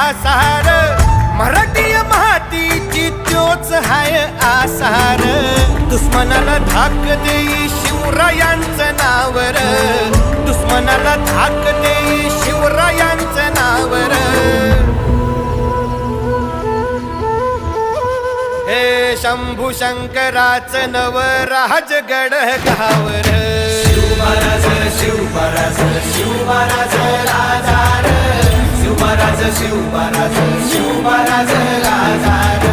आसार, मराठी मातीची त्योच हाय आसार. दुश्मनाला धाक देई शिवरायांचं नावर, दुश्मनाला धाक देई शिवरायांचं नावर. हे शंभू शंकराचं नव राजगड गावर. शिवमहाराज शिवमहाराज शिवमहाराज राजा रे, शिवमहाराज शिवमहाराज शिवमहाराज राजा रे.